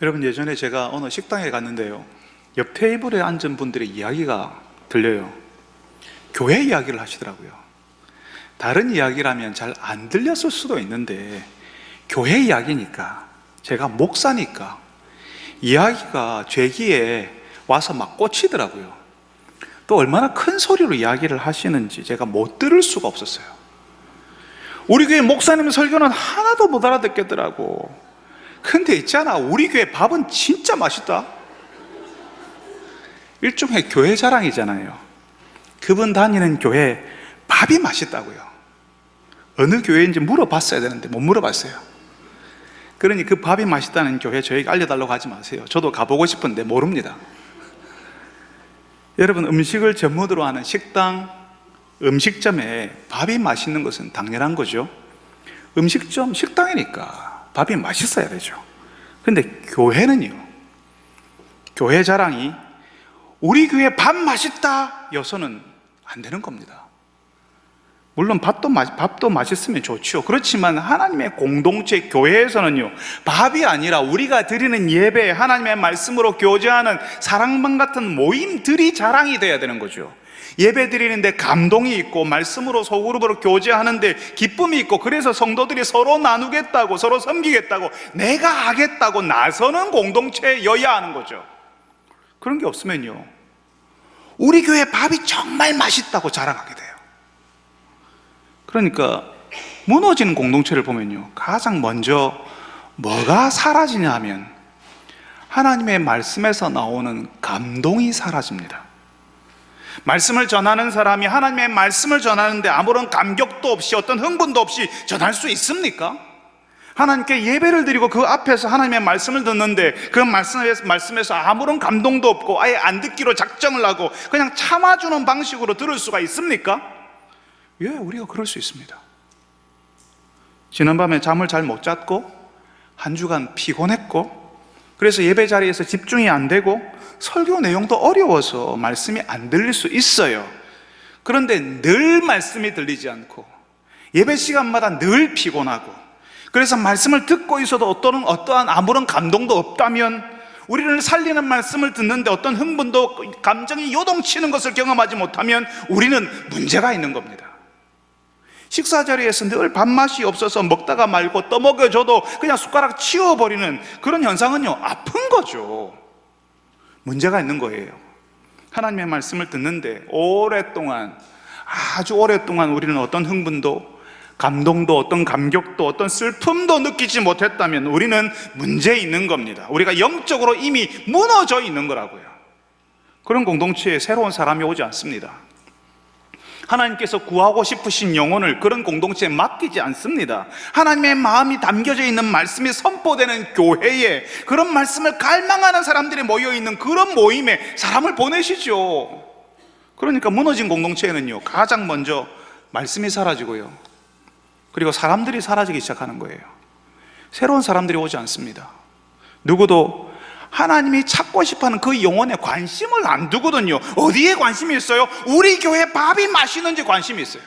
여러분, 예전에 제가 어느 식당에 갔는데요, 옆 테이블에 앉은 분들의 이야기가 들려요. 교회 이야기를 하시더라고요. 다른 이야기라면 잘 안 들렸을 수도 있는데 교회 이야기니까, 제가 목사니까 이야기가 제 귀에 와서 막 꽂히더라고요. 또 얼마나 큰 소리로 이야기를 하시는지 제가 못 들을 수가 없었어요. 우리 교회 목사님 설교는 하나도 못 알아듣겠더라고. 근데 있잖아, 우리 교회 밥은 진짜 맛있다. 일종의 교회 자랑이잖아요. 그분 다니는 교회 밥이 맛있다고요. 어느 교회인지 물어봤어야 되는데 못 물어봤어요. 그러니 그 밥이 맛있다는 교회 저에게 알려달라고 하지 마세요. 저도 가보고 싶은데 모릅니다. 여러분, 음식을 전문으로 하는 식당, 음식점에 밥이 맛있는 것은 당연한 거죠. 음식점, 식당이니까 밥이 맛있어야 되죠. 근데 교회는요, 교회 자랑이 우리 교회 밥 맛있다 여서는 안 되는 겁니다. 물론 밥도 맛있으면 좋죠. 그렇지만 하나님의 공동체 교회에서는요, 밥이 아니라 우리가 드리는 예배, 하나님의 말씀으로 교제하는 사랑방 같은 모임들이 자랑이 돼야 되는 거죠. 예배 드리는데 감동이 있고, 말씀으로 소그룹으로 교제하는데 기쁨이 있고, 그래서 성도들이 서로 나누겠다고, 서로 섬기겠다고, 내가 하겠다고 나서는 공동체여야 하는 거죠. 그런 게 없으면요, 우리 교회 밥이 정말 맛있다고 자랑하게 돼요. 그러니까 무너지는 공동체를 보면요, 가장 먼저 뭐가 사라지냐 하면 하나님의 말씀에서 나오는 감동이 사라집니다. 말씀을 전하는 사람이 하나님의 말씀을 전하는데 아무런 감격도 없이, 어떤 흥분도 없이 전할 수 있습니까? 하나님께 예배를 드리고 그 앞에서 하나님의 말씀을 듣는데 그 말씀에서 아무런 감동도 없고 아예 안 듣기로 작정을 하고 그냥 참아주는 방식으로 들을 수가 있습니까? 예, 우리가 그럴 수 있습니다. 지난밤에 잠을 잘 못 잤고 한 주간 피곤했고, 그래서 예배 자리에서 집중이 안 되고 설교 내용도 어려워서 말씀이 안 들릴 수 있어요. 그런데 늘 말씀이 들리지 않고 예배 시간마다 늘 피곤하고, 그래서 말씀을 듣고 있어도 어떠한 아무런 감동도 없다면, 우리를 살리는 말씀을 듣는데 어떤 흥분도, 감정이 요동치는 것을 경험하지 못하면 우리는 문제가 있는 겁니다. 식사 자리에서 늘 밥맛이 없어서 먹다가 말고 떠먹여줘도 그냥 숟가락 치워버리는 그런 현상은요, 아픈 거죠. 문제가 있는 거예요. 하나님의 말씀을 듣는데 아주 오랫동안 우리는 어떤 흥분도, 감동도, 어떤 감격도, 어떤 슬픔도 느끼지 못했다면 우리는 문제 있는 겁니다. 우리가 영적으로 이미 무너져 있는 거라고요. 그런 공동체에 새로운 사람이 오지 않습니다. 하나님께서 구하고 싶으신 영혼을 그런 공동체에 맡기지 않습니다. 하나님의 마음이 담겨져 있는 말씀이 선포되는 교회에, 그런 말씀을 갈망하는 사람들이 모여있는 그런 모임에 사람을 보내시죠. 그러니까 무너진 공동체에는요, 가장 먼저 말씀이 사라지고요, 그리고 사람들이 사라지기 시작하는 거예요. 새로운 사람들이 오지 않습니다. 누구도 하나님이 찾고 싶어하는 그 영혼에 관심을 안 두거든요. 어디에 관심이 있어요? 우리 교회 밥이 맛있는지 관심이 있어요.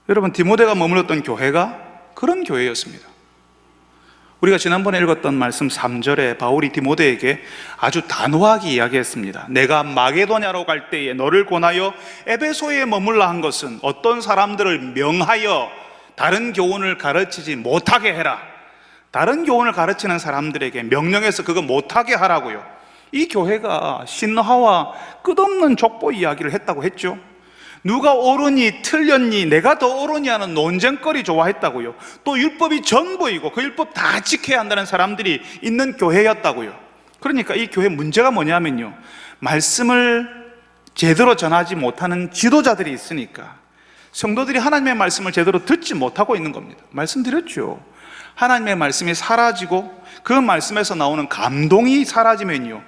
여러분, 디모데가 머물렀던 교회가 그런 교회였습니다. 우리가 지난번에 읽었던 말씀 3절에 바울이 디모데에게 아주 단호하게 이야기했습니다. 내가 마게도냐로 갈 때에 너를 권하여 에베소에 머물라 한 것은 어떤 사람들을 명하여 다른 교훈을 가르치지 못하게 해라. 다른 교훈을 가르치는 사람들에게 명령해서 그거 못하게 하라고요. 이 교회가 신화와 끝없는 족보 이야기를 했다고 했죠. 누가 옳으니 틀렸니, 내가 더 옳으니 하는 논쟁거리 좋아했다고요. 또 율법이 전부이고 그 율법 다 지켜야 한다는 사람들이 있는 교회였다고요. 그러니까 이 교회 문제가 뭐냐면요, 말씀을 제대로 전하지 못하는 지도자들이 있으니까 성도들이 하나님의 말씀을 제대로 듣지 못하고 있는 겁니다. 말씀드렸죠. 하나님의 말씀이 사라지고 그 말씀에서 나오는 감동이 사라지면요,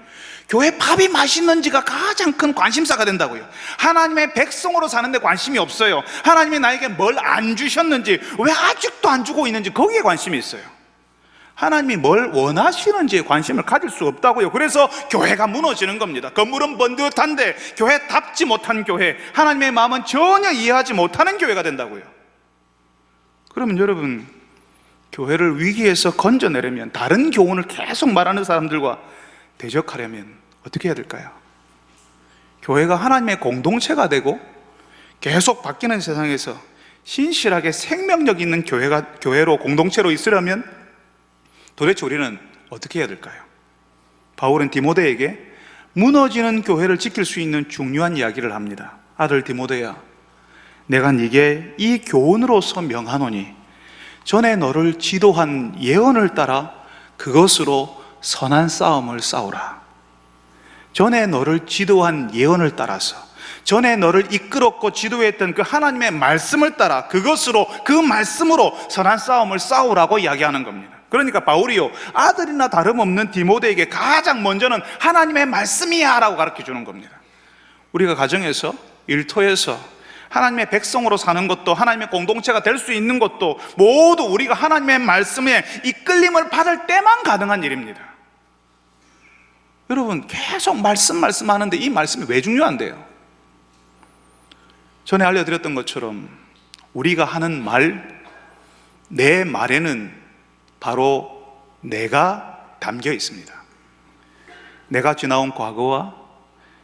교회 밥이 맛있는지가 가장 큰 관심사가 된다고요. 하나님의 백성으로 사는데 관심이 없어요. 하나님이 나에게 뭘 안 주셨는지, 왜 아직도 안 주고 있는지 거기에 관심이 있어요. 하나님이 뭘 원하시는지에 관심을 가질 수 없다고요. 그래서 교회가 무너지는 겁니다. 건물은 번듯한데 교회답지 못한 교회, 하나님의 마음은 전혀 이해하지 못하는 교회가 된다고요. 그러면 여러분, 교회를 위기에서 건져내려면, 다른 교훈을 계속 말하는 사람들과 대적하려면 어떻게 해야 될까요? 교회가 하나님의 공동체가 되고 계속 바뀌는 세상에서 신실하게 생명력 있는 교회로, 공동체로 있으려면 도대체 우리는 어떻게 해야 될까요? 바울은 디모데에게 무너지는 교회를 지킬 수 있는 중요한 이야기를 합니다. 아들 디모데야, 내가 네게 이 교훈으로서 명하노니 전에 너를 지도한 예언을 따라 그것으로 선한 싸움을 싸우라. 전에 너를 지도한 예언을 따라서, 전에 너를 이끌었고 지도했던 그 하나님의 말씀을 따라 그것으로, 그 말씀으로 선한 싸움을 싸우라고 이야기하는 겁니다. 그러니까 바울이요, 아들이나 다름없는 디모데에게 가장 먼저는 하나님의 말씀이야 라고 가르쳐 주는 겁니다. 우리가 가정에서, 일터에서 하나님의 백성으로 사는 것도, 하나님의 공동체가 될 수 있는 것도 모두 우리가 하나님의 말씀에 이끌림을 받을 때만 가능한 일입니다. 여러분, 계속 말씀하는데 이 말씀이 왜 중요한데요? 전에 알려드렸던 것처럼 우리가 하는 말, 내 말에는 바로 내가 담겨 있습니다. 내가 지나온 과거와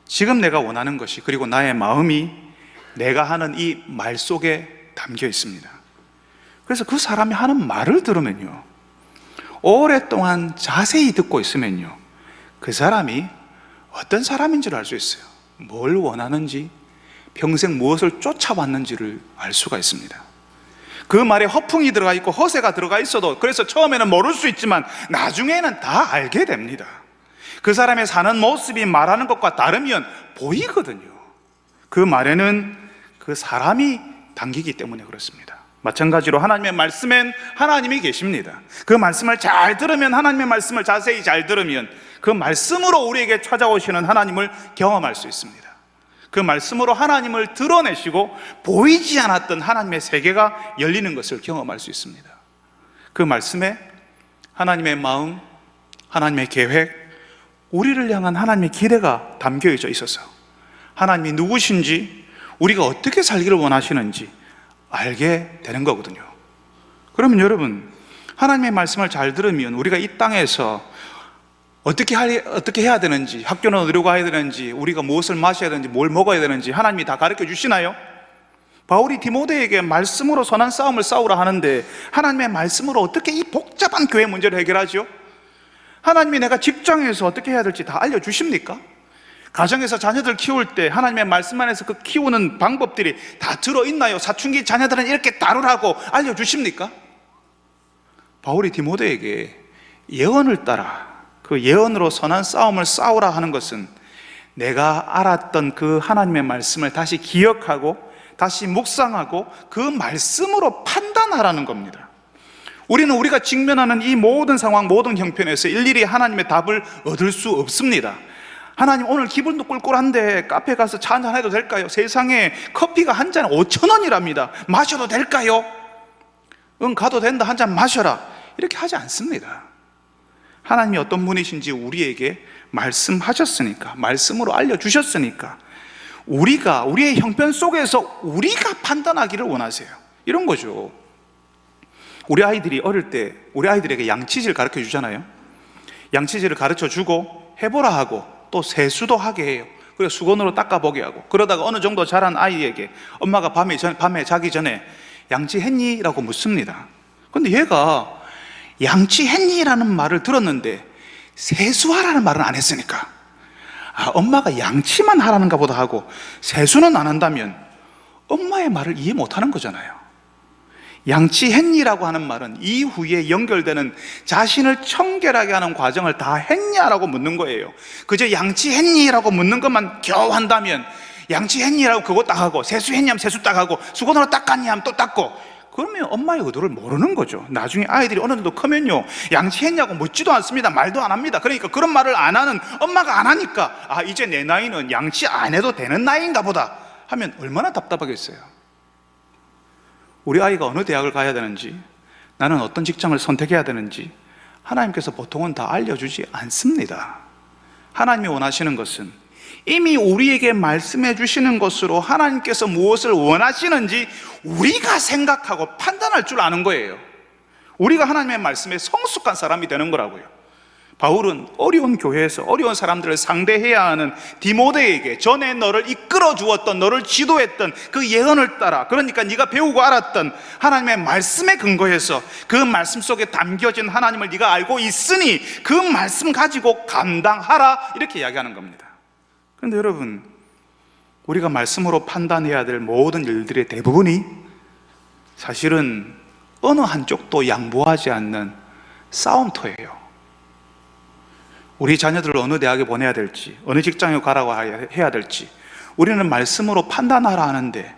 지금 내가 원하는 것이, 그리고 나의 마음이 내가 하는 이 말 속에 담겨 있습니다. 그래서 그 사람이 하는 말을 들으면요, 오랫동안 자세히 듣고 있으면요, 그 사람이 어떤 사람인지를 알 수 있어요. 뭘 원하는지, 평생 무엇을 쫓아왔는지를 알 수가 있습니다. 그 말에 허풍이 들어가 있고 허세가 들어가 있어도, 그래서 처음에는 모를 수 있지만 나중에는 다 알게 됩니다. 그 사람의 사는 모습이 말하는 것과 다르면 보이거든요. 그 말에는 그 사람이 담기기 때문에 그렇습니다. 마찬가지로 하나님의 말씀엔 하나님이 계십니다. 그 말씀을 잘 들으면, 하나님의 말씀을 자세히 잘 들으면 그 말씀으로 우리에게 찾아오시는 하나님을 경험할 수 있습니다. 그 말씀으로 하나님을 드러내시고 보이지 않았던 하나님의 세계가 열리는 것을 경험할 수 있습니다. 그 말씀에 하나님의 마음, 하나님의 계획, 우리를 향한 하나님의 기대가 담겨져 있어서 하나님이 누구신지, 우리가 어떻게 살기를 원하시는지 알게 되는 거거든요. 그러면 여러분, 하나님의 말씀을 잘 들으면 우리가 이 땅에서 어떻게 해야 되는지, 학교는 어디로 가야 되는지, 우리가 무엇을 마셔야 되는지, 뭘 먹어야 되는지 하나님이 다 가르쳐 주시나요? 바울이 디모데에게 말씀으로 선한 싸움을 싸우라 하는데 하나님의 말씀으로 어떻게 이 복잡한 교회 문제를 해결하죠? 하나님이 내가 직장에서 어떻게 해야 될지 다 알려주십니까? 가정에서 자녀들 키울 때 하나님의 말씀 안에서 그 키우는 방법들이 다 들어있나요? 사춘기 자녀들은 이렇게 다루라고 알려주십니까? 바울이 디모데에게 예언을 따라 그 예언으로 선한 싸움을 싸우라 하는 것은 내가 알았던 그 하나님의 말씀을 다시 기억하고 다시 묵상하고 그 말씀으로 판단하라는 겁니다. 우리는 우리가 직면하는 이 모든 상황, 모든 형편에서 일일이 하나님의 답을 얻을 수 없습니다. 하나님, 오늘 기분도 꿀꿀한데 카페 가서 차 한잔 해도 될까요? 세상에 커피가 한 잔에 5,000원이랍니다. 마셔도 될까요? 응, 가도 된다. 한 잔 마셔라. 이렇게 하지 않습니다. 하나님이 어떤 분이신지 우리에게 말씀하셨으니까, 말씀으로 알려주셨으니까 우리가 우리의 형편 속에서 우리가 판단하기를 원하세요. 이런 거죠. 우리 아이들이 어릴 때 우리 아이들에게 양치질 가르쳐 주잖아요. 양치질을 가르쳐 주고 해보라 하고 또 세수도 하게 해요. 그리고 수건으로 닦아보게 하고, 그러다가 어느 정도 자란 아이에게 엄마가 밤에 자기 전에 양치했니? 라고 묻습니다. 근데 얘가 양치했니? 라는 말을 들었는데 세수하라는 말은 안 했으니까, 엄마가 양치만 하라는가 보다 하고 세수는 안 한다면 엄마의 말을 이해 못하는 거잖아요. 양치했니라고 하는 말은 이후에 연결되는 자신을 청결하게 하는 과정을 다 했냐라고 묻는 거예요. 그저 양치했니라고 묻는 것만 겨우 한다면, 양치했니라고 그거 딱 하고, 세수했냐면 세수 딱 하고, 수건으로 닦았냐 하면 또 닦고, 그러면 엄마의 의도를 모르는 거죠. 나중에 아이들이 어느 정도 크면요, 양치했냐고 묻지도 않습니다. 말도 안 합니다. 그러니까 그런 말을 안 하는 엄마가 안 하니까, 이제 내 나이는 양치 안 해도 되는 나이인가 보다 하면 얼마나 답답하겠어요. 우리 아이가 어느 대학을 가야 되는지, 나는 어떤 직장을 선택해야 되는지 하나님께서 보통은 다 알려주지 않습니다. 하나님이 원하시는 것은 이미 우리에게 말씀해 주시는 것으로 하나님께서 무엇을 원하시는지 우리가 생각하고 판단할 줄 아는 거예요. 우리가 하나님의 말씀에 성숙한 사람이 되는 거라고요. 바울은 어려운 교회에서 어려운 사람들을 상대해야 하는 디모데에게 전에 너를 이끌어 주었던, 너를 지도했던 그 예언을 따라, 그러니까 네가 배우고 알았던 하나님의 말씀에 근거해서 그 말씀 속에 담겨진 하나님을 네가 알고 있으니 그 말씀 가지고 감당하라, 이렇게 이야기하는 겁니다. 그런데 여러분, 우리가 말씀으로 판단해야 될 모든 일들의 대부분이 사실은 어느 한쪽도 양보하지 않는 싸움터예요. 우리 자녀들을 어느 대학에 보내야 될지, 어느 직장에 가라고 해야 될지 우리는 말씀으로 판단하라 하는데,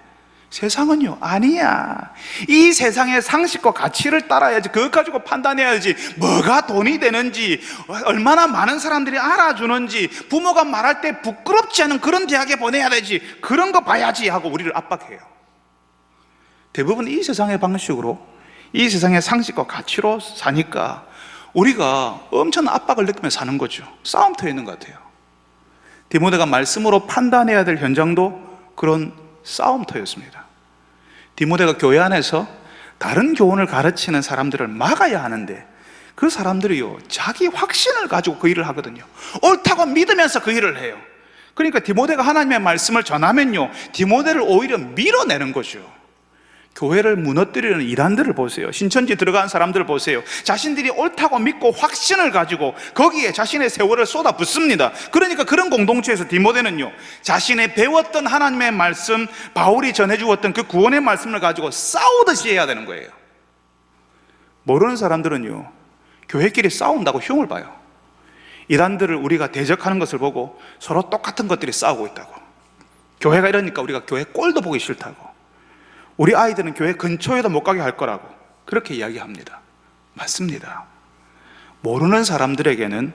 세상은요, 아니야, 이 세상의 상식과 가치를 따라야지, 그것 가지고 판단해야지, 뭐가 돈이 되는지, 얼마나 많은 사람들이 알아주는지, 부모가 말할 때 부끄럽지 않은 그런 대학에 보내야 되지, 그런 거 봐야지 하고 우리를 압박해요. 대부분 이 세상의 방식으로, 이 세상의 상식과 가치로 사니까 우리가 엄청 압박을 느끼며 사는 거죠. 싸움터에 있는 것 같아요. 디모데가 말씀으로 판단해야 될 현장도 그런 싸움터였습니다. 디모데가 교회 안에서 다른 교훈을 가르치는 사람들을 막아야 하는데, 그 사람들이요, 자기 확신을 가지고 그 일을 하거든요. 옳다고 믿으면서 그 일을 해요. 그러니까 디모데가 하나님의 말씀을 전하면요, 디모데를 오히려 밀어내는 거죠. 교회를 무너뜨리는 이단들을 보세요. 신천지 들어간 사람들을 보세요. 자신들이 옳다고 믿고 확신을 가지고 거기에 자신의 세월을 쏟아붓습니다. 그러니까 그런 공동체에서 디모데는요, 자신의 배웠던 하나님의 말씀, 바울이 전해주었던 그 구원의 말씀을 가지고 싸우듯이 해야 되는 거예요. 모르는 사람들은요, 교회끼리 싸운다고 흉을 봐요. 이단들을 우리가 대적하는 것을 보고 서로 똑같은 것들이 싸우고 있다고, 교회가 이러니까 우리가 교회 꼴도 보기 싫다고, 우리 아이들은 교회 근처에도 못 가게 할 거라고 그렇게 이야기합니다. 맞습니다. 모르는 사람들에게는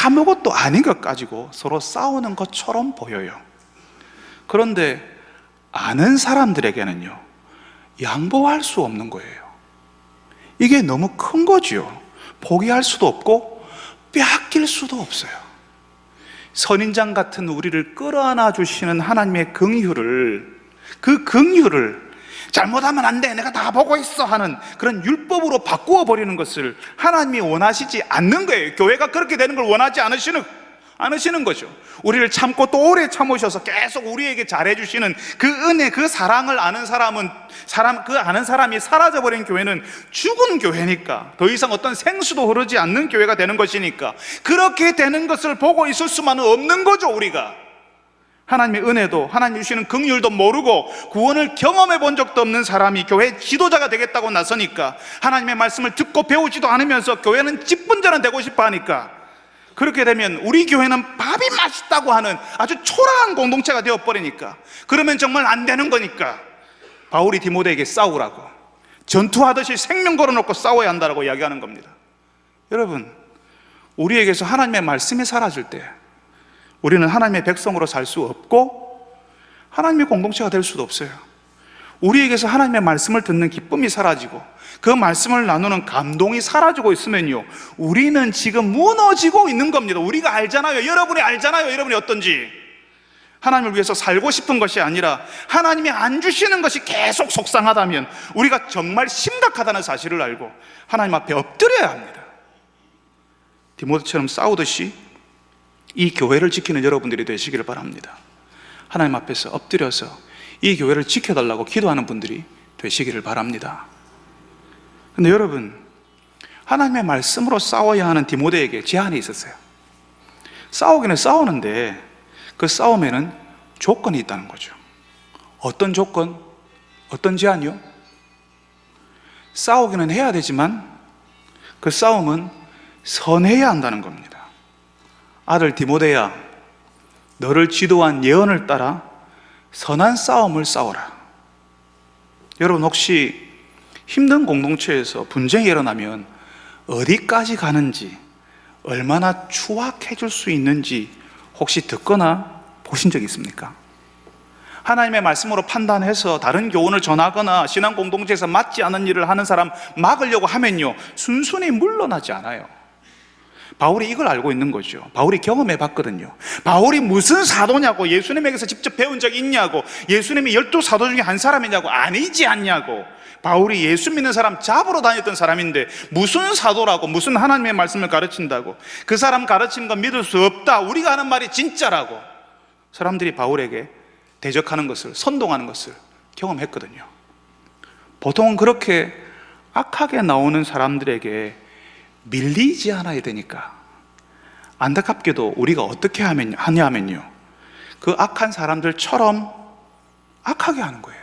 아무것도 아닌 것 가지고 서로 싸우는 것처럼 보여요. 그런데 아는 사람들에게는요, 양보할 수 없는 거예요. 이게 너무 큰 거지요. 포기할 수도 없고 빼앗길 수도 없어요. 선인장 같은 우리를 끌어안아 주시는 하나님의 긍휼을, 그 긍휼을 잘못하면 안 돼, 내가 다 보고 있어 하는 그런 율법으로 바꾸어 버리는 것을 하나님이 원하시지 않는 거예요. 교회가 그렇게 되는 걸 원하지 않으시는 거죠. 우리를 참고 또 오래 참으셔서 계속 우리에게 잘해주시는 그 은혜, 그 사랑을 아는 그 아는 사람이 사라져버린 교회는 죽은 교회니까, 더 이상 어떤 생수도 흐르지 않는 교회가 되는 것이니까, 그렇게 되는 것을 보고 있을 수만은 없는 거죠. 우리가 하나님의 은혜도, 하나님 주시는 긍휼도 모르고 구원을 경험해 본 적도 없는 사람이 교회 지도자가 되겠다고 나서니까, 하나님의 말씀을 듣고 배우지도 않으면서 교회는 직분자는 되고 싶어 하니까, 그렇게 되면 우리 교회는 밥이 맛있다고 하는 아주 초라한 공동체가 되어버리니까, 그러면 정말 안 되는 거니까 바울이 디모데에게 싸우라고, 전투하듯이 생명 걸어놓고 싸워야 한다고 이야기하는 겁니다. 여러분, 우리에게서 하나님의 말씀이 사라질 때 우리는 하나님의 백성으로 살 수 없고 하나님의 공동체가 될 수도 없어요. 우리에게서 하나님의 말씀을 듣는 기쁨이 사라지고 그 말씀을 나누는 감동이 사라지고 있으면요, 우리는 지금 무너지고 있는 겁니다. 우리가 알잖아요. 여러분이 알잖아요. 여러분이 어떤지. 하나님을 위해서 살고 싶은 것이 아니라 하나님이 안 주시는 것이 계속 속상하다면 우리가 정말 심각하다는 사실을 알고 하나님 앞에 엎드려야 합니다. 디모데처럼 싸우듯이 이 교회를 지키는 여러분들이 되시기를 바랍니다. 하나님 앞에서 엎드려서 이 교회를 지켜달라고 기도하는 분들이 되시기를 바랍니다. 근데 여러분, 하나님의 말씀으로 싸워야 하는 디모데에게 제한이 있었어요. 싸우기는 싸우는데 그 싸움에는 조건이 있다는 거죠. 어떤 조건? 어떤 제한이요? 싸우기는 해야 되지만 그 싸움은 선해야 한다는 겁니다. 아들 디모데야, 너를 지도한 예언을 따라 선한 싸움을 싸워라. 여러분, 혹시 힘든 공동체에서 분쟁이 일어나면 어디까지 가는지, 얼마나 추악해 줄 수 있는지 혹시 듣거나 보신 적 있습니까? 하나님의 말씀으로 판단해서 다른 교훈을 전하거나 신앙 공동체에서 맞지 않은 일을 하는 사람 막으려고 하면요, 순순히 물러나지 않아요. 바울이 이걸 알고 있는 거죠. 바울이 경험해 봤거든요. 바울이 무슨 사도냐고, 예수님에게서 직접 배운 적이 있냐고, 예수님이 12 사도 중에 한 사람이냐고, 아니지 않냐고. 바울이 예수 믿는 사람 잡으러 다녔던 사람인데 무슨 사도라고, 무슨 하나님의 말씀을 가르친다고, 그 사람 가르치는 건 믿을 수 없다, 우리가 하는 말이 진짜라고 사람들이 바울에게 대적하는 것을, 선동하는 것을 경험했거든요. 보통은 그렇게 악하게 나오는 사람들에게 밀리지 않아야 되니까 안타깝게도 우리가 어떻게 하냐면요, 그 악한 사람들처럼 악하게 하는 거예요.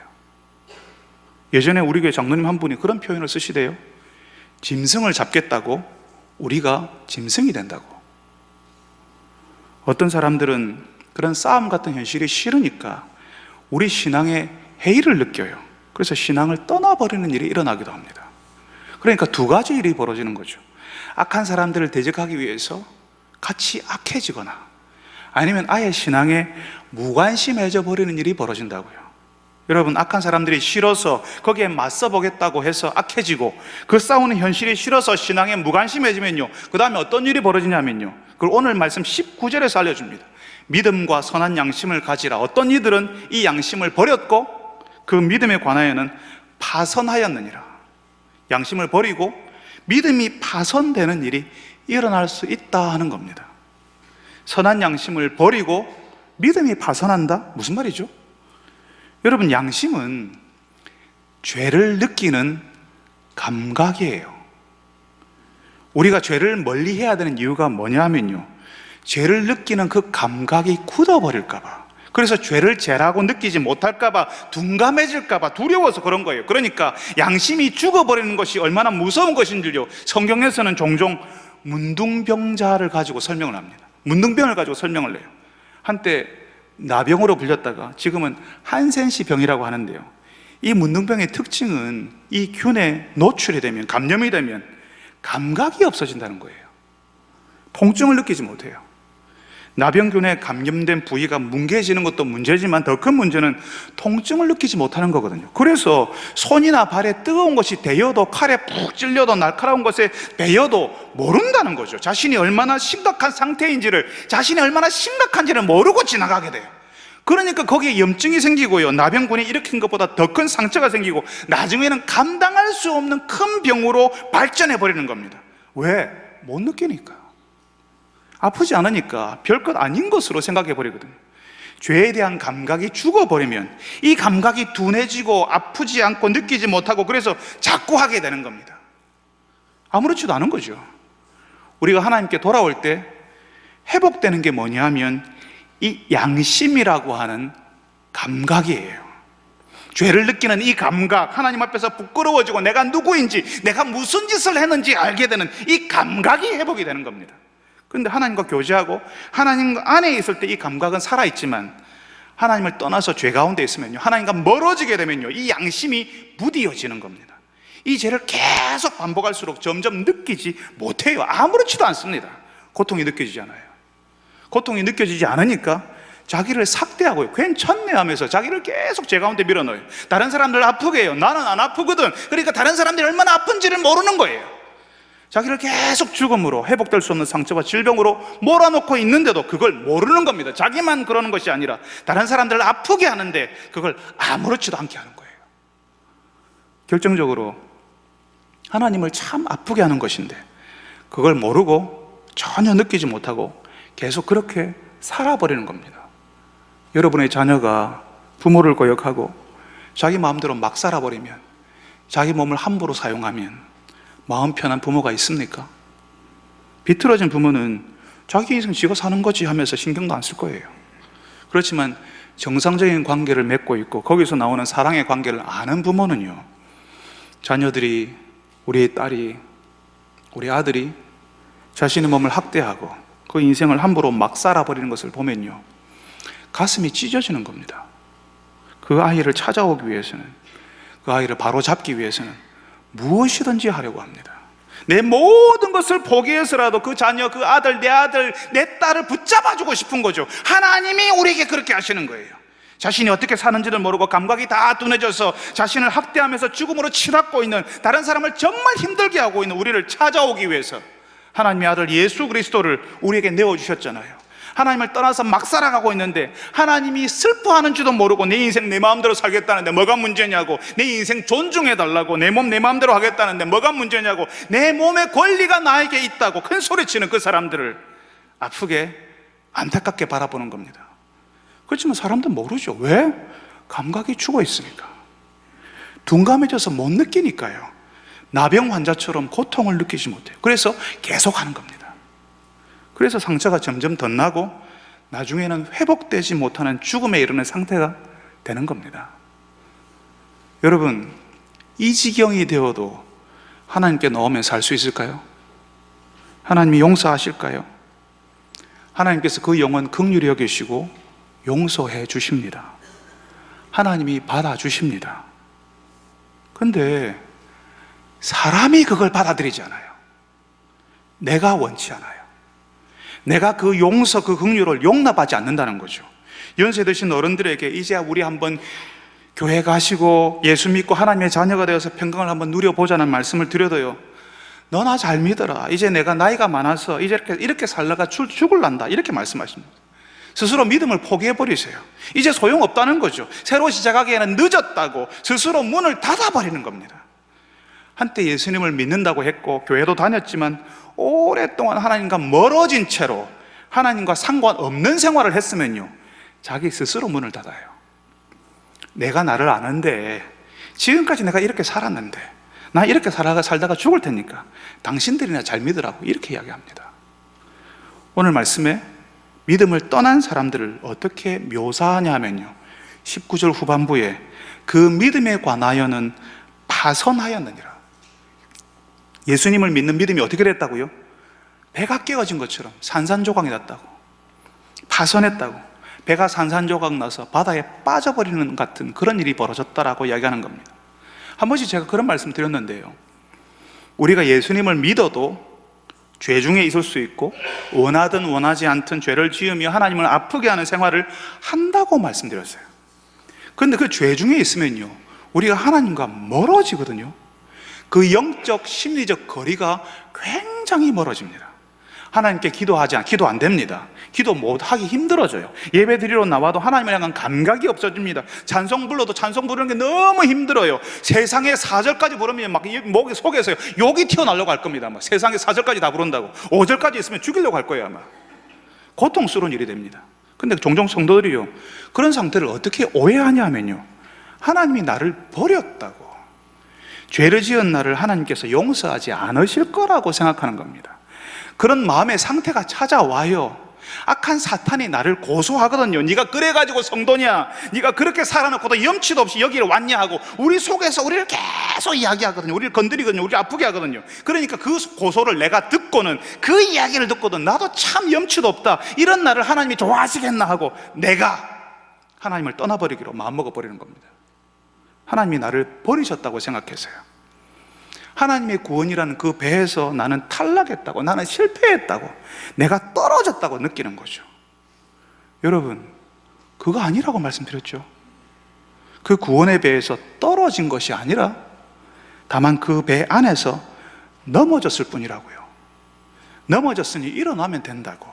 예전에 우리 교회 장로님 한 분이 그런 표현을 쓰시대요. 짐승을 잡겠다고 우리가 짐승이 된다고. 어떤 사람들은 그런 싸움 같은 현실이 싫으니까 우리 신앙에 해이를 느껴요. 그래서 신앙을 떠나버리는 일이 일어나기도 합니다. 그러니까 두 가지 일이 벌어지는 거죠. 악한 사람들을 대적하기 위해서 같이 악해지거나, 아니면 아예 신앙에 무관심해져 버리는 일이 벌어진다고요. 여러분, 악한 사람들이 싫어서 거기에 맞서 보겠다고 해서 악해지고, 그 싸우는 현실이 싫어서 신앙에 무관심해지면요, 그 다음에 어떤 일이 벌어지냐면요, 그걸 오늘 말씀 19절에서 알려줍니다. 믿음과 선한 양심을 가지라. 어떤 이들은 이 양심을 버렸고 그 믿음에 관하여는 파선하였느니라. 양심을 버리고 믿음이 파선되는 일이 일어날 수 있다 하는 겁니다. 선한 양심을 버리고 믿음이 파선한다? 무슨 말이죠? 여러분, 양심은 죄를 느끼는 감각이에요. 우리가 죄를 멀리 해야 되는 이유가 뭐냐면요, 죄를 느끼는 그 감각이 굳어버릴까봐, 그래서 죄를 죄라고 느끼지 못할까봐, 둔감해질까봐 두려워서 그런 거예요. 그러니까 양심이 죽어버리는 것이 얼마나 무서운 것인지요, 성경에서는 종종 문둥병자를 가지고 설명을 합니다. 문둥병을 가지고 설명을 해요. 한때 나병으로 불렸다가 지금은 한센시 병이라고 하는데요, 이 문둥병의 특징은 이 균에 노출이 되면, 감염이 되면 감각이 없어진다는 거예요. 통증을 느끼지 못해요. 나병균에 감염된 부위가 뭉개지는 것도 문제지만 더 큰 문제는 통증을 느끼지 못하는 거거든요. 그래서 손이나 발에 뜨거운 것이 대여도, 칼에 푹 찔려도, 날카로운 것에 베여도 모른다는 거죠. 자신이 얼마나 심각한 상태인지를, 자신이 얼마나 심각한지를 모르고 지나가게 돼요. 그러니까 거기에 염증이 생기고요, 나병균이 일으킨 것보다 더 큰 상처가 생기고 나중에는 감당할 수 없는 큰 병으로 발전해 버리는 겁니다. 왜? 못 느끼니까. 아프지 않으니까 별것 아닌 것으로 생각해 버리거든요. 죄에 대한 감각이 죽어버리면 이 감각이 둔해지고 아프지 않고 느끼지 못하고, 그래서 자꾸 하게 되는 겁니다. 아무렇지도 않은 거죠. 우리가 하나님께 돌아올 때 회복되는 게 뭐냐 하면 이 양심이라고 하는 감각이에요. 죄를 느끼는 이 감각, 하나님 앞에서 부끄러워지고 내가 누구인지, 내가 무슨 짓을 했는지 알게 되는 이 감각이 회복이 되는 겁니다. 그런데 하나님과 교제하고 하나님 안에 있을 때 이 감각은 살아있지만, 하나님을 떠나서 죄 가운데 있으면요, 하나님과 멀어지게 되면요, 이 양심이 무디어지는 겁니다. 이 죄를 계속 반복할수록 점점 느끼지 못해요. 아무렇지도 않습니다. 고통이 느껴지지 않아요. 고통이 느껴지지 않으니까 자기를 삭대하고요, 괜찮네 하면서 자기를 계속 죄 가운데 밀어넣어요. 다른 사람들 아프게 해요. 나는 안 아프거든. 그러니까 다른 사람들이 얼마나 아픈지를 모르는 거예요. 자기를 계속 죽음으로, 회복될 수 없는 상처와 질병으로 몰아놓고 있는데도 그걸 모르는 겁니다. 자기만 그러는 것이 아니라 다른 사람들을 아프게 하는데 그걸 아무렇지도 않게 하는 거예요. 결정적으로 하나님을 참 아프게 하는 것인데 그걸 모르고 전혀 느끼지 못하고 계속 그렇게 살아버리는 겁니다. 여러분의 자녀가 부모를 거역하고 자기 마음대로 막 살아버리면, 자기 몸을 함부로 사용하면 마음 편한 부모가 있습니까? 비틀어진 부모는 자기 인생 지가 사는 거지 하면서 신경도 안 쓸 거예요. 그렇지만 정상적인 관계를 맺고 있고 거기서 나오는 사랑의 관계를 아는 부모는요, 자녀들이, 우리 딸이, 우리 아들이 자신의 몸을 학대하고 그 인생을 함부로 막 살아버리는 것을 보면요, 가슴이 찢어지는 겁니다. 그 아이를 찾아오기 위해서는, 그 아이를 바로잡기 위해서는 무엇이든지 하려고 합니다. 내 모든 것을 포기해서라도 그 자녀, 그 아들, 내 딸을 붙잡아주고 싶은 거죠. 하나님이 우리에게 그렇게 하시는 거예요. 자신이 어떻게 사는지를 모르고 감각이 다 둔해져서 자신을 학대하면서 죽음으로 치닫고 있는, 다른 사람을 정말 힘들게 하고 있는 우리를 찾아오기 위해서 하나님의 아들 예수 그리스도를 우리에게 내어주셨잖아요. 하나님을 떠나서 막 살아가고 있는데 하나님이 슬퍼하는 줄도 모르고 내 인생 내 마음대로 살겠다는데 뭐가 문제냐고, 내 인생 존중해달라고, 내 몸 내 마음대로 하겠다는데 뭐가 문제냐고, 내 몸의 권리가 나에게 있다고 큰 소리치는 그 사람들을 아프게 안타깝게 바라보는 겁니다. 그렇지만 사람들은 모르죠. 왜? 감각이 죽어 있으니까. 둔감해져서 못 느끼니까요. 나병 환자처럼 고통을 느끼지 못해요. 그래서 계속 하는 겁니다. 그래서 상처가 점점 더 나고 나중에는 회복되지 못하는 죽음에 이르는 상태가 되는 겁니다. 여러분, 이 지경이 되어도 하나님께 넣으면 살 수 있을까요? 하나님이 용서하실까요? 하나님께서 그 영혼 긍휼히 여기시고 용서해 주십니다. 하나님이 받아주십니다. 근데 사람이 그걸 받아들이지 않아요. 내가 원치 않아요. 내가 그 용서, 그 긍휼을 용납하지 않는다는 거죠. 연세 드신 어른들에게 이제 우리 한번 교회 가시고 예수 믿고 하나님의 자녀가 되어서 평강을 한번 누려보자는 말씀을 드려도요, 너 나 잘 믿어라. 이제 내가 나이가 많아서 이렇게 살다가 죽을란다. 이렇게 말씀하십니다. 스스로 믿음을 포기해버리세요. 이제 소용없다는 거죠. 새로 시작하기에는 늦었다고 스스로 문을 닫아버리는 겁니다. 한때 예수님을 믿는다고 했고 교회도 다녔지만 오랫동안 하나님과 멀어진 채로 하나님과 상관없는 생활을 했으면요, 자기 스스로 문을 닫아요. 내가 나를 아는데, 지금까지 내가 이렇게 살았는데, 나 이렇게 살다가 죽을 테니까 당신들이나 잘 믿으라고 이렇게 이야기합니다. 오늘 말씀에 믿음을 떠난 사람들을 어떻게 묘사하냐 하면요, 19절 후반부에 그 믿음에 관하여는 파선하였느니라. 예수님을 믿는 믿음이 어떻게 됐다고요? 배가 깨어진 것처럼 산산조각이 났다고, 파선했다고, 배가 산산조각 나서 바다에 빠져버리는 같은 그런 일이 벌어졌다라고 이야기하는 겁니다. 한 번씩 제가 그런 말씀 드렸는데요, 우리가 예수님을 믿어도 죄 중에 있을 수 있고 원하든 원하지 않든 죄를 지으며 하나님을 아프게 하는 생활을 한다고 말씀드렸어요. 그런데 그 죄 중에 있으면요, 우리가 하나님과 멀어지거든요. 그 영적 심리적 거리가 굉장히 멀어집니다. 하나님께 기도 안 됩니다. 기도 못하기 힘들어져요. 예배 드리러 나와도 하나님을 향한 감각이 없어집니다. 찬송 불러도 찬송 부르는 게 너무 힘들어요. 세상의 4절까지 부르면 막 목 속에서 욕이 튀어나오려고 할 겁니다. 막 세상의 4절까지 다 부른다고 5절까지 있으면 죽이려고 할 거예요 아마. 고통스러운 일이 됩니다. 근데 종종 성도들이요, 그런 상태를 어떻게 오해하냐 하면요, 하나님이 나를 버렸다고, 죄를 지은 나를 하나님께서 용서하지 않으실 거라고 생각하는 겁니다. 그런 마음의 상태가 찾아와요. 악한 사탄이 나를 고소하거든요. 네가 그래가지고 성도냐, 네가 그렇게 살아놓고도 염치도 없이 여기를 왔냐 하고 우리 속에서 우리를 계속 이야기하거든요. 우리를 건드리거든요. 우리를 아프게 하거든요. 그러니까 그 고소를 내가 듣고는, 그 이야기를 듣고는 나도 참 염치도 없다, 이런 나를 하나님이 좋아하시겠나 하고 내가 하나님을 떠나버리기로 마음먹어버리는 겁니다. 하나님이 나를 버리셨다고 생각해서요. 하나님의 구원이라는 그 배에서 나는 탈락했다고, 나는 실패했다고, 내가 떨어졌다고 느끼는 거죠. 여러분, 그거 아니라고 말씀드렸죠. 그 구원의 배에서 떨어진 것이 아니라 다만 그 배 안에서 넘어졌을 뿐이라고요. 넘어졌으니 일어나면 된다고.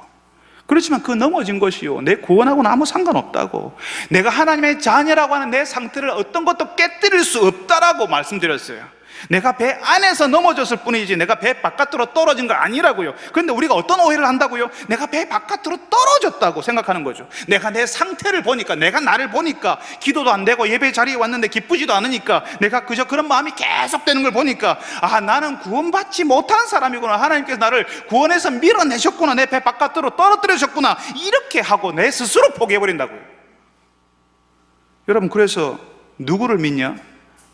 그렇지만 그 넘어진 것이요, 내 구원하고는 아무 상관없다고, 내가 하나님의 자녀라고 하는 내 상태를 어떤 것도 깨뜨릴 수 없다라고 말씀드렸어요. 내가 배 안에서 넘어졌을 뿐이지 내가 배 바깥으로 떨어진 거 아니라고요. 그런데 우리가 어떤 오해를 한다고요? 내가 배 바깥으로 떨어졌다고 생각하는 거죠. 내가 내 상태를 보니까, 내가 나를 보니까 기도도 안 되고 예배 자리에 왔는데 기쁘지도 않으니까, 내가 그저 그런 마음이 계속되는 걸 보니까, 아, 나는 구원받지 못한 사람이구나, 하나님께서 나를 구원해서 밀어내셨구나, 내 배 바깥으로 떨어뜨리셨구나, 이렇게 하고 내 스스로 포기해버린다고요. 여러분, 그래서 누구를 믿냐,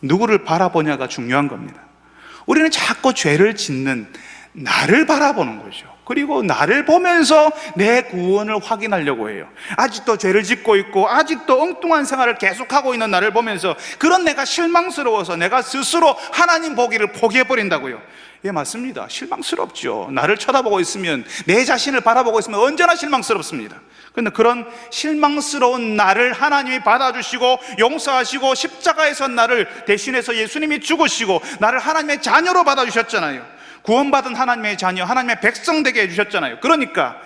누구를 바라보냐가 중요한 겁니다. 우리는 자꾸 죄를 짓는 나를 바라보는 거죠. 그리고 나를 보면서 내 구원을 확인하려고 해요. 아직도 죄를 짓고 있고 아직도 엉뚱한 생활을 계속하고 있는 나를 보면서 그런 내가 실망스러워서 내가 스스로 하나님 보기를 포기해버린다고요. 예, 맞습니다. 실망스럽죠. 나를 쳐다보고 있으면, 내 자신을 바라보고 있으면 언제나 실망스럽습니다. 그런데 그런 실망스러운 나를 하나님이 받아주시고 용서하시고 십자가에서 나를 대신해서 예수님이 죽으시고 나를 하나님의 자녀로 받아주셨잖아요. 구원받은 하나님의 자녀, 하나님의 백성 되게 해주셨잖아요. 그러니까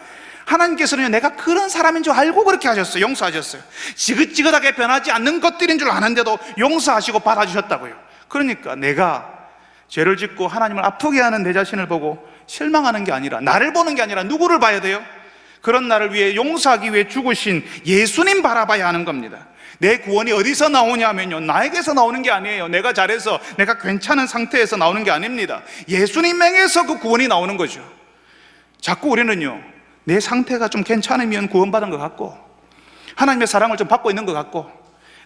하나님께서는 내가 그런 사람인 줄 알고 그렇게 하셨어요. 용서하셨어요. 지긋지긋하게 변하지 않는 것들인 줄 아는데도 용서하시고 받아주셨다고요. 그러니까 내가 죄를 짓고 하나님을 아프게 하는 내 자신을 보고 실망하는 게 아니라, 나를 보는 게 아니라 누구를 봐야 돼요? 그런 나를 위해 용서하기 위해 죽으신 예수님 바라봐야 하는 겁니다. 내 구원이 어디서 나오냐면요, 나에게서 나오는 게 아니에요. 내가 잘해서 내가 괜찮은 상태에서 나오는 게 아닙니다. 예수님 명에서 그 구원이 나오는 거죠. 자꾸 우리는요, 내 상태가 좀 괜찮으면 구원받은 것 같고, 하나님의 사랑을 좀 받고 있는 것 같고,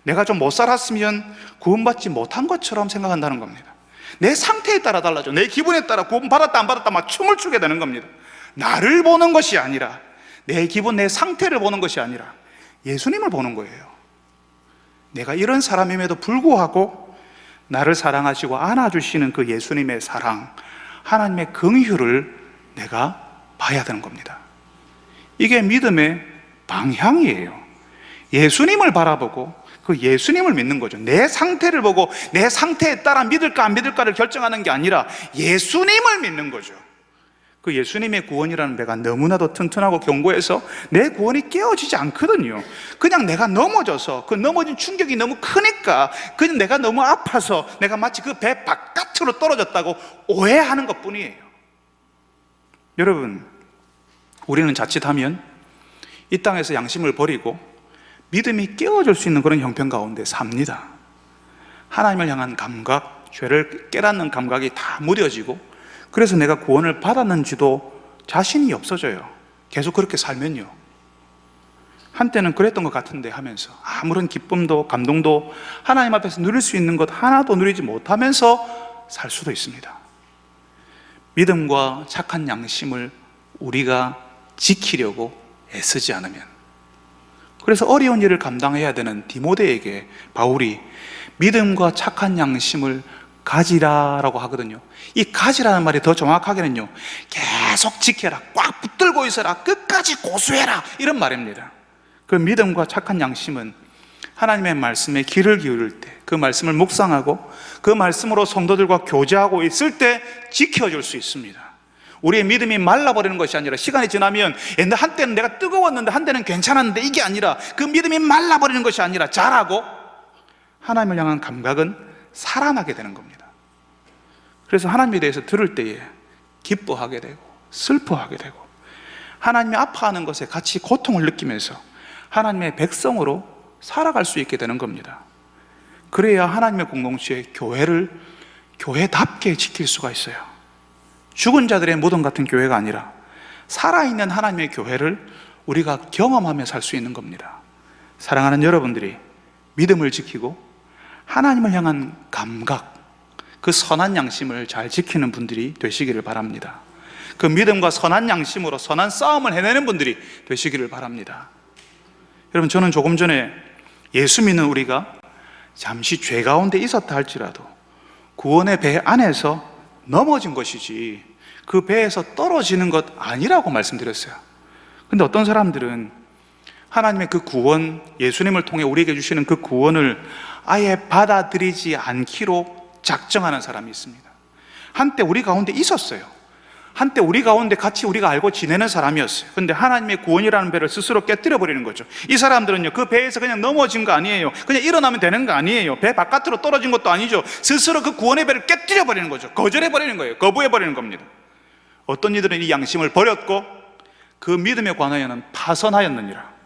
내가 좀 못 살았으면 구원받지 못한 것처럼 생각한다는 겁니다. 내 상태에 따라 달라져. 내 기분에 따라 구원받았다 안 받았다 막 춤을 추게 되는 겁니다. 나를 보는 것이 아니라, 내 기분, 내 상태를 보는 것이 아니라 예수님을 보는 거예요. 내가 이런 사람임에도 불구하고 나를 사랑하시고 안아주시는 그 예수님의 사랑, 하나님의 긍휼을 내가 봐야 되는 겁니다. 이게 믿음의 방향이에요. 예수님을 바라보고 그 예수님을 믿는 거죠. 내 상태를 보고 내 상태에 따라 믿을까 안 믿을까를 결정하는 게 아니라 예수님을 믿는 거죠. 그 예수님의 구원이라는 배가 너무나도 튼튼하고 견고해서 내 구원이 깨어지지 않거든요. 그냥 내가 넘어져서 그 넘어진 충격이 너무 크니까, 그냥 내가 너무 아파서 내가 마치 그 배 바깥으로 떨어졌다고 오해하는 것 뿐이에요. 여러분, 우리는 자칫하면 이 땅에서 양심을 버리고 믿음이 깨어질 수 있는 그런 형편 가운데 삽니다. 하나님을 향한 감각, 죄를 깨닫는 감각이 다 무뎌지고, 그래서 내가 구원을 받았는지도 자신이 없어져요. 계속 그렇게 살면요. 한때는 그랬던 것 같은데 하면서 아무런 기쁨도 감동도 하나님 앞에서 누릴 수 있는 것 하나도 누리지 못하면서 살 수도 있습니다. 믿음과 착한 양심을 우리가 지키려고 애쓰지 않으면, 그래서 어려운 일을 감당해야 되는 디모데에게 바울이 믿음과 착한 양심을 가지라라고 하거든요. 이 가지라는 말이 더 정확하게는요, 계속 지켜라, 꽉 붙들고 있어라, 끝까지 고수해라, 이런 말입니다. 그 믿음과 착한 양심은 하나님의 말씀에 귀를 기울일 때, 그 말씀을 묵상하고 그 말씀으로 성도들과 교제하고 있을 때 지켜줄 수 있습니다. 우리의 믿음이 말라버리는 것이 아니라, 시간이 지나면 한때는 내가 뜨거웠는데 한때는 괜찮았는데, 이게 아니라 그 믿음이 말라버리는 것이 아니라 자라고 하나님을 향한 감각은 살아나게 되는 겁니다. 그래서 하나님에 대해서 들을 때에 기뻐하게 되고 슬퍼하게 되고, 하나님이 아파하는 것에 같이 고통을 느끼면서 하나님의 백성으로 살아갈 수 있게 되는 겁니다. 그래야 하나님의 공동체, 교회를 교회답게 지킬 수가 있어요. 죽은 자들의 무덤 같은 교회가 아니라 살아있는 하나님의 교회를 우리가 경험하며 살 수 있는 겁니다. 사랑하는 여러분들이 믿음을 지키고 하나님을 향한 감각, 그 선한 양심을 잘 지키는 분들이 되시기를 바랍니다. 그 믿음과 선한 양심으로 선한 싸움을 해내는 분들이 되시기를 바랍니다. 여러분, 저는 조금 전에 예수 믿는 우리가 잠시 죄 가운데 있었다 할지라도 구원의 배 안에서 넘어진 것이지 그 배에서 떨어지는 것 아니라고 말씀드렸어요. 근데 어떤 사람들은 하나님의 그 구원, 예수님을 통해 우리에게 주시는 그 구원을 아예 받아들이지 않기로 작정하는 사람이 있습니다. 한때 우리 가운데 있었어요. 한때 우리 가운데 같이 우리가 알고 지내는 사람이었어요. 근데 하나님의 구원이라는 배를 스스로 깨뜨려 버리는 거죠. 이 사람들은요, 그 배에서 그냥 넘어진 거 아니에요. 그냥 일어나면 되는 거 아니에요. 배 바깥으로 떨어진 것도 아니죠. 스스로 그 구원의 배를 깨뜨려 버리는 거죠. 거절해 버리는 거예요. 거부해 버리는 겁니다. 어떤 이들은 이 양심을 버렸고 그 믿음에 관하여는 파선하였느니라.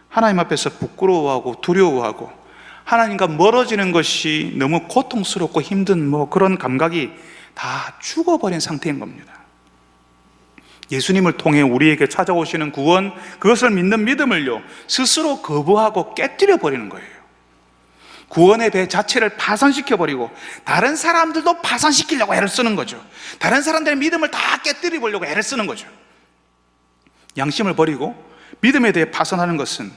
하나님 앞에서 부끄러워하고 두려워하고 하나님과 멀어지는 것이 너무 고통스럽고 힘든 그런 감각이 다 죽어버린 상태인 겁니다. 예수님을 통해 우리에게 찾아오시는 구원, 그것을 믿는 믿음을요, 스스로 거부하고 깨뜨려 버리는 거예요. 구원의 배 자체를 파산시켜버리고 다른 사람들도 파산시키려고 애를 쓰는 거죠. 다른 사람들의 믿음을 다 깨뜨려 보려고 애를 쓰는 거죠. 양심을 버리고 믿음에 대해 파산하는 것은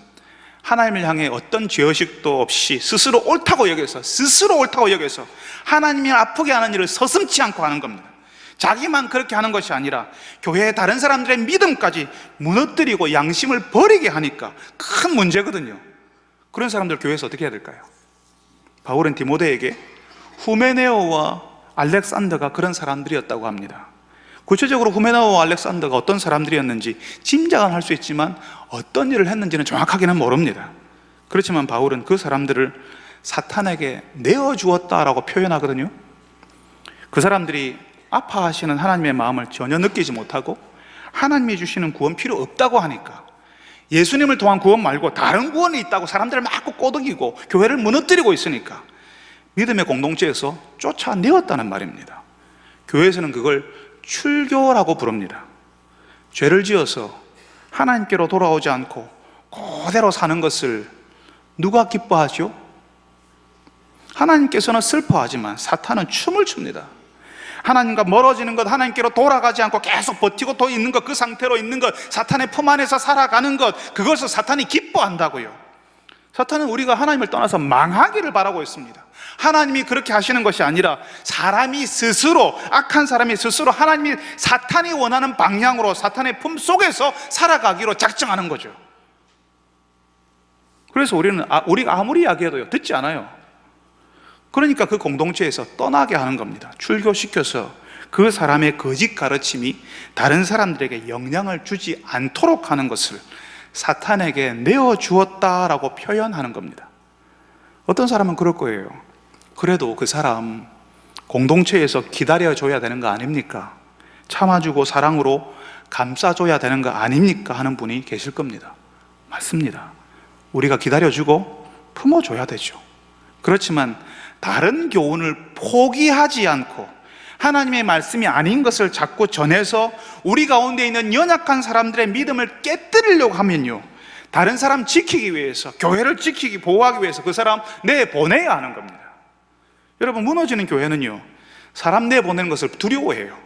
하나님을 향해 어떤 죄의식도 없이 스스로 옳다고 여겨서 하나님이 아프게 하는 일을 서슴지 않고 하는 겁니다. 자기만 그렇게 하는 것이 아니라 교회의 다른 사람들의 믿음까지 무너뜨리고 양심을 버리게 하니까 큰 문제거든요. 그런 사람들 교회에서 어떻게 해야 될까요? 바울은 디모데에게 후메네오와 알렉산더가 그런 사람들이었다고 합니다. 구체적으로 후메네오와 알렉산더가 어떤 사람들이었는지 짐작은 할 수 있지만 어떤 일을 했는지는 정확하게는 모릅니다. 그렇지만 바울은 그 사람들을 사탄에게 내어주었다라고 표현하거든요. 그 사람들이 아파하시는 하나님의 마음을 전혀 느끼지 못하고 하나님이 주시는 구원 필요 없다고 하니까, 예수님을 통한 구원 말고 다른 구원이 있다고 사람들을 막 꼬드기고 교회를 무너뜨리고 있으니까 믿음의 공동체에서 쫓아내었다는 말입니다. 교회에서는 그걸 출교라고 부릅니다. 죄를 지어서 하나님께로 돌아오지 않고 그대로 사는 것을 누가 기뻐하죠? 하나님께서는 슬퍼하지만 사탄은 춤을 춥니다. 하나님과 멀어지는 것, 하나님께로 돌아가지 않고 계속 버티고 또 있는 것, 그 상태로 있는 것, 사탄의 품 안에서 살아가는 것, 그것을 사탄이 기뻐한다고요. 사탄은 우리가 하나님을 떠나서 망하기를 바라고 있습니다. 하나님이 그렇게 하시는 것이 아니라 사람이 스스로, 악한 사람이 스스로 하나님이, 사탄이 원하는 방향으로 사탄의 품 속에서 살아가기로 작정하는 거죠. 그래서 우리가 아무리 이야기해도요, 듣지 않아요. 그러니까 그 공동체에서 떠나게 하는 겁니다. 출교시켜서 그 사람의 거짓 가르침이 다른 사람들에게 영향을 주지 않도록 하는 것을 사탄에게 내어주었다라고 표현하는 겁니다. 어떤 사람은 그럴 거예요. 그래도 그 사람 공동체에서 기다려줘야 되는 거 아닙니까? 참아주고 사랑으로 감싸줘야 되는 거 아닙니까? 하는 분이 계실 겁니다. 맞습니다. 우리가 기다려주고 품어줘야 되죠. 그렇지만 다른 교훈을 포기하지 않고 하나님의 말씀이 아닌 것을 자꾸 전해서 우리 가운데 있는 연약한 사람들의 믿음을 깨뜨리려고 하면요, 다른 사람 지키기 위해서, 교회를 지키기, 보호하기 위해서 그 사람 내보내야 하는 겁니다. 여러분, 무너지는 교회는요, 사람 내보내는 것을 두려워해요.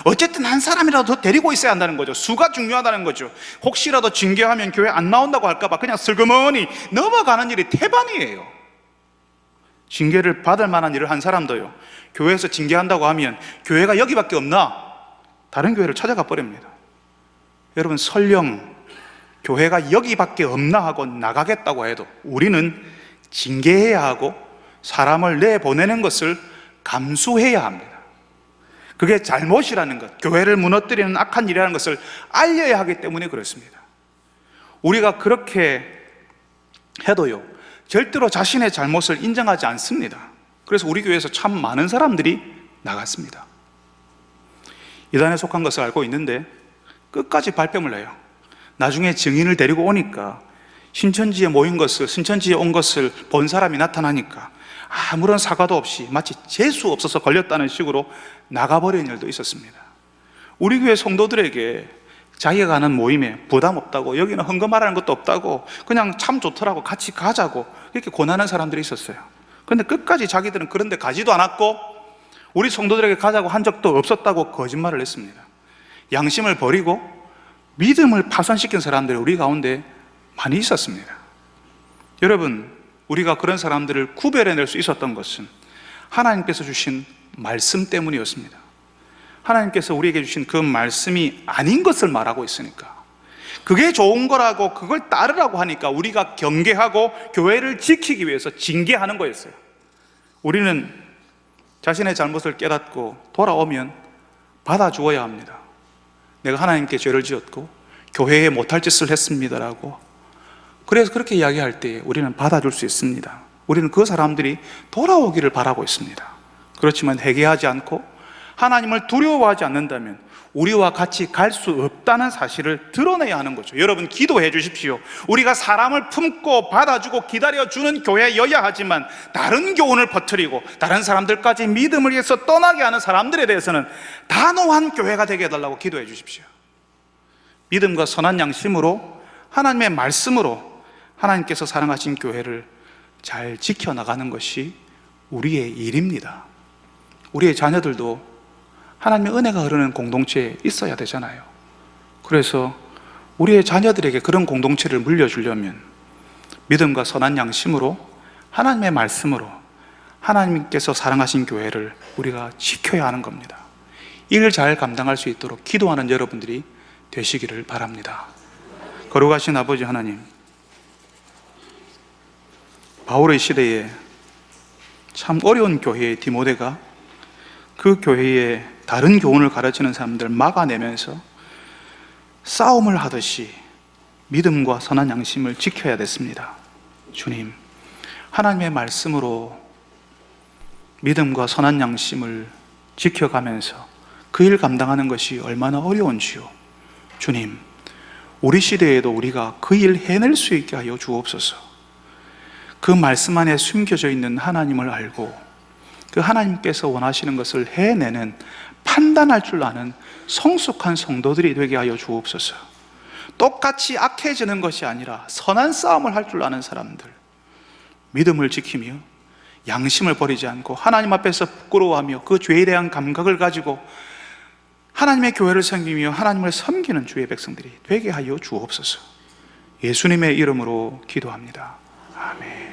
어쨌든 한 사람이라도 더 데리고 있어야 한다는 거죠. 수가 중요하다는 거죠. 혹시라도 징계하면 교회 안 나온다고 할까 봐 그냥 슬그머니 넘어가는 일이 태반이에요. 징계를 받을 만한 일을 한 사람도요, 교회에서 징계한다고 하면 교회가 여기밖에 없나? 다른 교회를 찾아가 버립니다. 여러분, 설령 교회가 여기밖에 없나 하고 나가겠다고 해도 우리는 징계해야 하고 사람을 내보내는 것을 감수해야 합니다. 그게 잘못이라는 것, 교회를 무너뜨리는 악한 일이라는 것을 알려야 하기 때문에 그렇습니다. 우리가 그렇게 해도요, 절대로 자신의 잘못을 인정하지 않습니다. 그래서 우리 교회에서 참 많은 사람들이 나갔습니다. 이단에 속한 것을 알고 있는데 끝까지 발뺌을 해요. 나중에 증인을 데리고 오니까 신천지에 온 것을 본 사람이 나타나니까 아무런 사과도 없이 마치 재수 없어서 걸렸다는 식으로 나가버리는 일도 있었습니다. 우리 교회 성도들에게 자기가 가는 모임에 부담 없다고, 여기는 헌금하라는 것도 없다고, 그냥 참 좋더라고, 같이 가자고 이렇게 권하는 사람들이 있었어요. 그런데 끝까지 자기들은 그런 데 가지도 않았고 우리 성도들에게 가자고 한 적도 없었다고 거짓말을 했습니다. 양심을 버리고 믿음을 파손시킨 사람들이 우리 가운데 많이 있었습니다. 여러분, 우리가 그런 사람들을 구별해낼 수 있었던 것은 하나님께서 주신 말씀 때문이었습니다. 하나님께서 우리에게 주신 그 말씀이 아닌 것을 말하고 있으니까, 그게 좋은 거라고 그걸 따르라고 하니까 우리가 경계하고 교회를 지키기 위해서 징계하는 거였어요. 우리는 자신의 잘못을 깨닫고 돌아오면 받아주어야 합니다. 내가 하나님께 죄를 지었고 교회에 못할 짓을 했습니다라고. 그래서 그렇게 이야기할 때 우리는 받아줄 수 있습니다. 우리는 그 사람들이 돌아오기를 바라고 있습니다. 그렇지만 회개하지 않고 하나님을 두려워하지 않는다면 우리와 같이 갈 수 없다는 사실을 드러내야 하는 거죠. 여러분, 기도해 주십시오. 우리가 사람을 품고 받아주고 기다려주는 교회여야 하지만 다른 교훈을 퍼뜨리고 다른 사람들까지 믿음을 위해서 떠나게 하는 사람들에 대해서는 단호한 교회가 되게 해달라고 기도해 주십시오. 믿음과 선한 양심으로 하나님의 말씀으로 하나님께서 사랑하신 교회를 잘 지켜나가는 것이 우리의 일입니다. 우리의 자녀들도 하나님의 은혜가 흐르는 공동체에 있어야 되잖아요. 그래서 우리의 자녀들에게 그런 공동체를 물려주려면 믿음과 선한 양심으로 하나님의 말씀으로 하나님께서 사랑하신 교회를 우리가 지켜야 하는 겁니다. 이를 잘 감당할 수 있도록 기도하는 여러분들이 되시기를 바랍니다. 거룩하신 아버지 하나님, 바울의 시대에 참 어려운 교회의 디모데가 그 그 교회에 다른 교훈을 가르치는 사람들 막아내면서 싸움을 하듯이 믿음과 선한 양심을 지켜야 됐습니다. 주님, 하나님의 말씀으로 믿음과 선한 양심을 지켜가면서 그 일 감당하는 것이 얼마나 어려운지요. 주님, 우리 시대에도 우리가 그 일 해낼 수 있게 하여 주옵소서. 그 말씀 안에 숨겨져 있는 하나님을 알고 그 하나님께서 원하시는 것을 해내는, 판단할 줄 아는 성숙한 성도들이 되게 하여 주옵소서. 똑같이 악해지는 것이 아니라 선한 싸움을 할 줄 아는 사람들, 믿음을 지키며 양심을 버리지 않고 하나님 앞에서 부끄러워하며 그 죄에 대한 감각을 가지고 하나님의 교회를 섬기며 하나님을 섬기는 주의 백성들이 되게 하여 주옵소서. 예수님의 이름으로 기도합니다. 아멘.